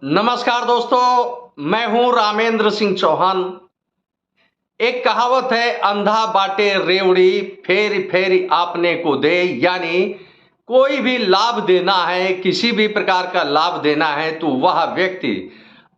नमस्कार दोस्तों, मैं हूं रामेंद्र सिंह चौहान। एक कहावत है, अंधा बाटे रेवड़ी फेरी फेरी आपने को दे। यानी कोई भी लाभ देना है, किसी भी प्रकार का लाभ देना है तो वह व्यक्ति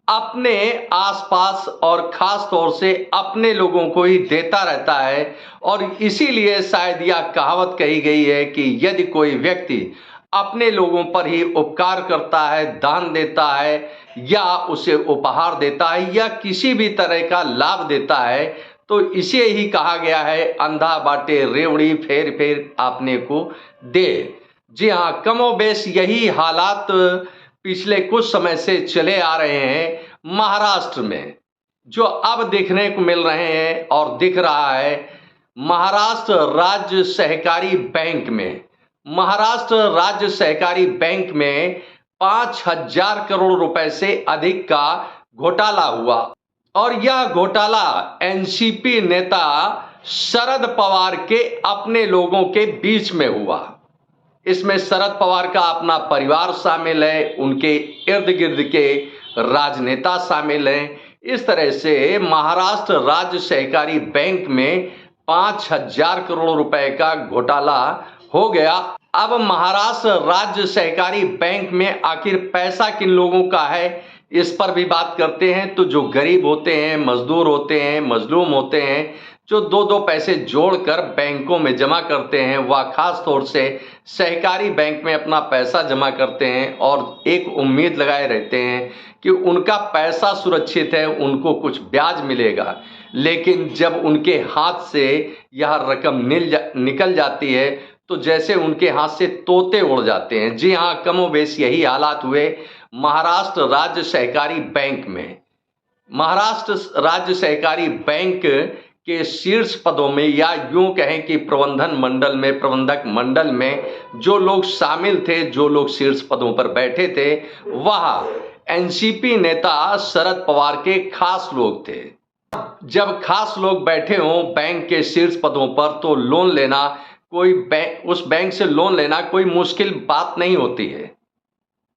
अपने आसपास और खास तौर से अपने लोगों को ही देता रहता है। और इसीलिए शायद यह कहावत कही गई है कि यदि कोई व्यक्ति अपने लोगों पर ही उपकार करता है, दान देता है या उसे उपहार देता है या किसी भी तरह का लाभ देता है, तो इसे ही कहा गया है, अंधा बाटे रेवड़ी फेर फेर आपने को दे। जी हाँ, कमोबेश यही हालात पिछले कुछ समय से चले आ रहे हैं महाराष्ट्र में, जो अब देखने को मिल रहे हैं और दिख रहा है महाराष्ट्र राज्य सहकारी बैंक में। महाराष्ट्र राज्य सहकारी बैंक में 5,000 करोड़ रुपए से अधिक का घोटाला हुआ और यह घोटाला एनसीपी नेता शरद पवार के अपने लोगों के बीच में हुआ। इसमें शरद पवार का अपना परिवार शामिल है, उनके इर्द गिर्द के राजनेता शामिल हैं। इस तरह से महाराष्ट्र राज्य सहकारी बैंक में 5,000 करोड़ रुपए का घोटाला हो गया। अब महाराष्ट्र राज्य सहकारी बैंक में आखिर पैसा किन लोगों का है, इस पर भी बात करते हैं। तो जो गरीब होते हैं, मजदूर होते हैं, मजलूम होते हैं, जो दो दो पैसे जोड़कर बैंकों में जमा करते हैं, वह खास तौर से सहकारी बैंक में अपना पैसा जमा करते हैं और एक उम्मीद लगाए रहते हैं कि उनका पैसा सुरक्षित है, उनको कुछ ब्याज मिलेगा। लेकिन जब उनके हाथ से यह रकम निकल जाती है तो जैसे उनके हाथ से तोते उड़ जाते हैं। जी हाँ, कमोबेश यही हालात हुए महाराष्ट्र राज्य सहकारी बैंक में। महाराष्ट्र राज्य सहकारी बैंक के शीर्ष पदों में, या यूं कहें कि प्रबंधन मंडल में, प्रबंधक मंडल में जो लोग शामिल थे, जो लोग शीर्ष पदों पर बैठे थे, वह एनसीपी नेता शरद पवार के खास लोग थे। जब खास लोग बैठे हों बैंक के शीर्ष पदों पर तो लोन लेना उस बैंक से लोन लेना कोई मुश्किल बात नहीं होती है।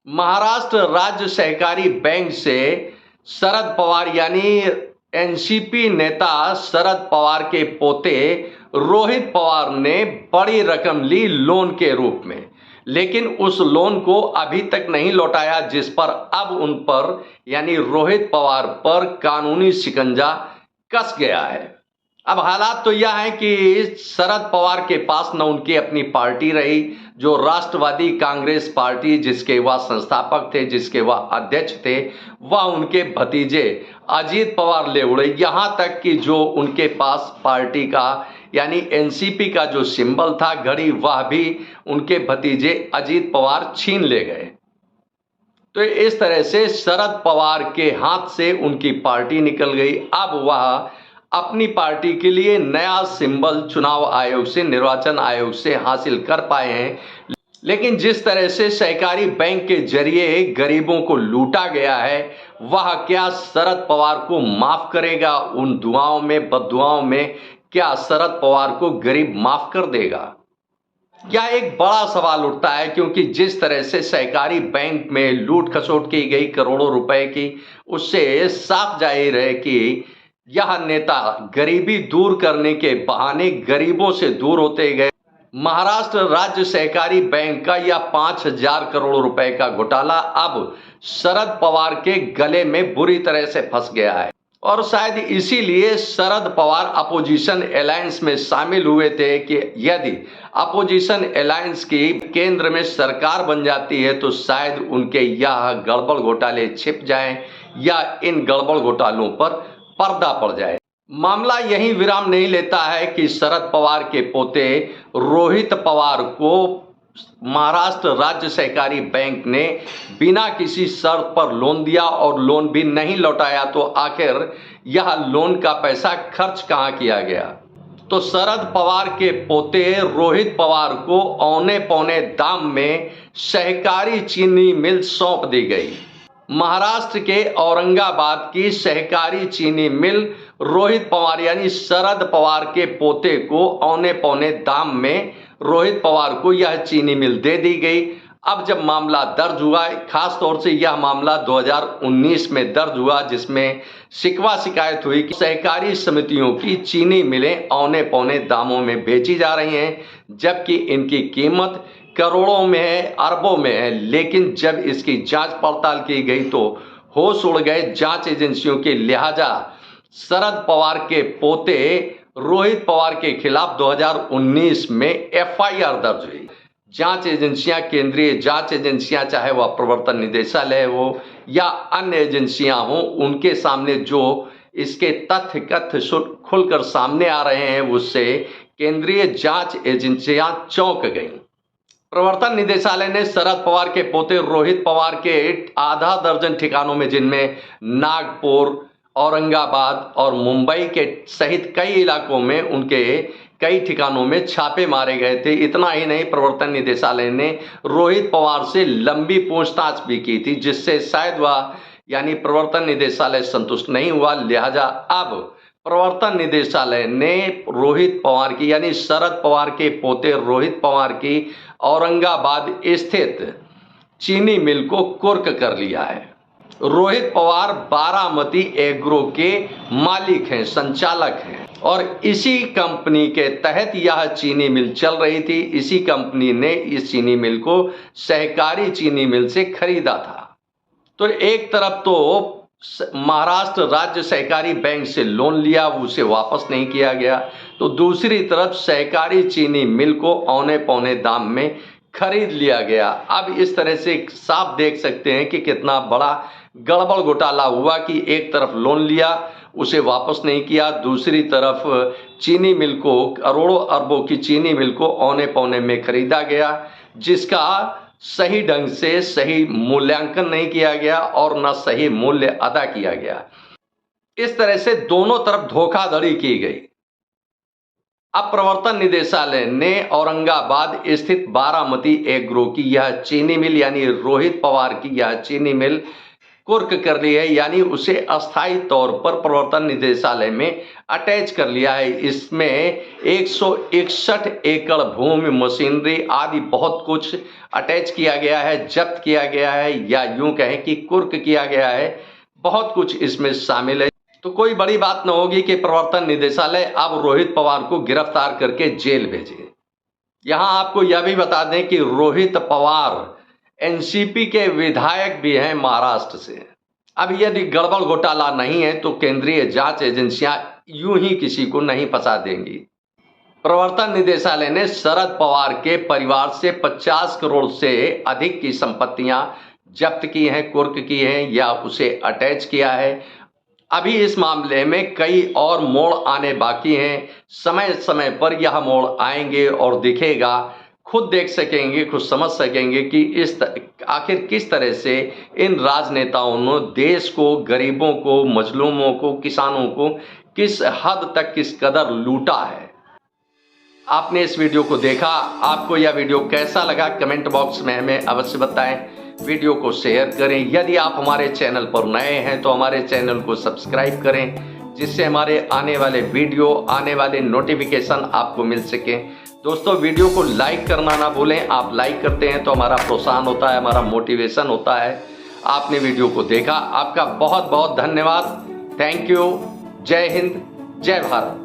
महाराष्ट्र राज्य सहकारी बैंक से शरद पवार यानी एनसीपी नेता शरद पवार के पोते रोहित पवार ने बड़ी रकम ली लोन के रूप में, लेकिन उस लोन को अभी तक नहीं लौटाया, जिस पर अब उन पर यानी रोहित पवार पर कानूनी शिकंजा कस गया है। अब हालात तो यह है कि शरद पवार के पास न उनकी अपनी पार्टी रही, जो राष्ट्रवादी कांग्रेस पार्टी जिसके वह संस्थापक थे, जिसके वह अध्यक्ष थे, वह उनके भतीजे अजीत पवार ले उड़े। यहां तक कि जो उनके पास पार्टी का यानी एनसीपी का जो सिंबल था, घड़ी, वह भी उनके भतीजे अजीत पवार छीन ले गए। तो इस तरह से शरद पवार के हाथ से उनकी पार्टी निकल गई। अब वह अपनी पार्टी के लिए नया सिंबल चुनाव आयोग से, निर्वाचन आयोग से हासिल कर पाए हैं। लेकिन जिस तरह से सहकारी बैंक के जरिए गरीबों को लूटा गया है, वह क्या शरद पवार को माफ करेगा? उन दुआओं में, बददुआओं में क्या शरद पवार को गरीब माफ कर देगा? यह एक बड़ा सवाल उठता है, क्योंकि जिस तरह से सहकारी बैंक में लूट खसोट की गई करोड़ों रुपए की, उससे साफ जाहिर है कि यह नेता गरीबी दूर करने के बहाने गरीबों से दूर होते गए। महाराष्ट्र राज्य सहकारी बैंक का यह 5,000 करोड़ रुपए का घोटाला अब शरद पवार के गले में बुरी तरह से फंस गया है और शायद इसीलिए शरद पवार अपोजिशन अलायंस में शामिल हुए थे कि यदि अपोजिशन अलायंस की केंद्र में सरकार बन जाती है तो शायद उनके यह गड़बड़ घोटाले छिप जाएं या इन गड़बड़ घोटालों पर पर्दा पड़ जाए। मामला यही विराम नहीं लेता है कि शरद पवार के पोते रोहित पवार को महाराष्ट्र राज्य सहकारी बैंक ने बिना किसी शर्त पर लोन दिया और लोन भी नहीं लौटाया। तो आखिर यह लोन का पैसा खर्च कहां किया गया? तो शरद पवार के पोते रोहित पवार को औने पौने दाम में सहकारी चीनी मिल सौंप दी गई। महाराष्ट्र के औरंगाबाद की सहकारी चीनी मिल रोहित पवार यानी शरद पवार के पोते को औने पौने दाम में रोहित पवार को यह चीनी मिल दे दी गई। अब जब मामला दर्ज हुआ, खास तौर से यह मामला 2019 में दर्ज हुआ, जिसमें शिकवा शिकायत हुई कि सहकारी समितियों की चीनी मिलें औने पौने दामों में बेची जा रही हैं, जबकि इनकी कीमत करोड़ों में है, अरबों में है। लेकिन जब इसकी जांच पड़ताल की गई तो होश उड़ गए जांच एजेंसियों के। लिहाजा शरद पवार के पोते रोहित पवार के खिलाफ 2019 में एफआईआर दर्ज हुई। जांच एजेंसियां, केंद्रीय जांच एजेंसियां, चाहे वह प्रवर्तन निदेशालय हो या अन्य एजेंसियां हो, उनके सामने जो इसके तथ्य खुलकर सामने आ रहे हैं, उससे केंद्रीय जांच एजेंसियां चौंक गईं। प्रवर्तन निदेशालय ने शरद पवार के पोते रोहित पवार के आधा दर्जन ठिकानों में, जिनमें नागपुर, औरंगाबाद और मुंबई के सहित कई इलाकों में उनके कई ठिकानों में छापे मारे गए थे। इतना ही नहीं, प्रवर्तन निदेशालय ने रोहित पवार से लंबी पूछताछ भी की थी, जिससे शायद वह यानी प्रवर्तन निदेशालय संतुष्ट नहीं हुआ। लिहाजा अब प्रवर्तन निदेशालय ने रोहित पवार की यानी शरद पवार के पोते रोहित पवार की औरंगाबाद स्थित चीनी मिल को कुर्क कर लिया है। रोहित पवार बारामती एग्रो के मालिक हैं, संचालक हैं, और इसी कंपनी के तहत यह चीनी मिल चल रही थी। इसी कंपनी ने इस चीनी मिल को सहकारी चीनी मिल से खरीदा था। तो एक तरफ तो महाराष्ट्र राज्य सहकारी बैंक से लोन लिया, उसे वापस नहीं किया गया, तो दूसरी तरफ सहकारी चीनी मिल को औने पौने दाम में खरीद लिया गया। अब इस तरह से साफ देख सकते हैं कि कितना बड़ा गड़बड़ घोटाला हुआ कि एक तरफ लोन लिया, उसे वापस नहीं किया, दूसरी तरफ चीनी मिल को, करोड़ों अरबों की चीनी मिल को औने पौने में खरीदा गया, जिसका सही ढंग से सही मूल्यांकन नहीं किया गया और न सही मूल्य अदा किया गया। इस तरह से दोनों तरफ धोखाधड़ी की गई। अब प्रवर्तन निदेशालय ने औरंगाबाद स्थित बारामती एग्रो की यह चीनी मिल यानी रोहित पवार की यह चीनी मिल कुर्क कर ली है, यानी उसे अस्थायी तौर पर प्रवर्तन निदेशालय में अटैच कर लिया है। इसमें 161 एकड़ भूमि, मशीनरी आदि बहुत कुछ अटैच किया गया है, जब्त किया गया है, या यूं कहें कि कुर्क किया गया है। बहुत कुछ इसमें शामिल है। तो कोई बड़ी बात न होगी कि प्रवर्तन निदेशालय अब रोहित पवार को गिरफ्तार करके जेल भेजे। यहां आपको यह भी बता दें कि रोहित पवार एनसीपी के विधायक भी हैं महाराष्ट्र से। अब यदि गड़बड़ घोटाला नहीं है तो केंद्रीय जांच एजेंसियां यूं ही किसी को नहीं फंसा देंगी। प्रवर्तन निदेशालय ने शरद पवार के परिवार से 50 करोड़ से अधिक की संपत्तियां जब्त की हैं, कुर्क की हैं या उसे अटैच किया है। अभी इस मामले में कई और मोड़ आने बाकी हैं। समय समय पर यह मोड़ आएंगे और दिखेगा, खुद देख सकेंगे, खुद समझ सकेंगे कि आखिर किस तरह से इन राजनेताओं ने देश को, गरीबों को, मजलूमों को, किसानों को किस हद तक, किस कदर लूटा है। आपने इस वीडियो को देखा, आपको यह वीडियो कैसा लगा कमेंट बॉक्स में हमें अवश्य बताएं। वीडियो को शेयर करें। यदि आप हमारे चैनल पर नए हैं तो हमारे चैनल को सब्सक्राइब करें, जिससे हमारे आने वाले वीडियो, आने वाले नोटिफिकेशन आपको मिल सके। दोस्तों, वीडियो को लाइक करना ना भूलें। आप लाइक करते हैं तो हमारा प्रोत्साहन होता है, हमारा मोटिवेशन होता है। आपने वीडियो को देखा, आपका बहुत बहुत धन्यवाद। Thank you. जय हिंद, जय भारत।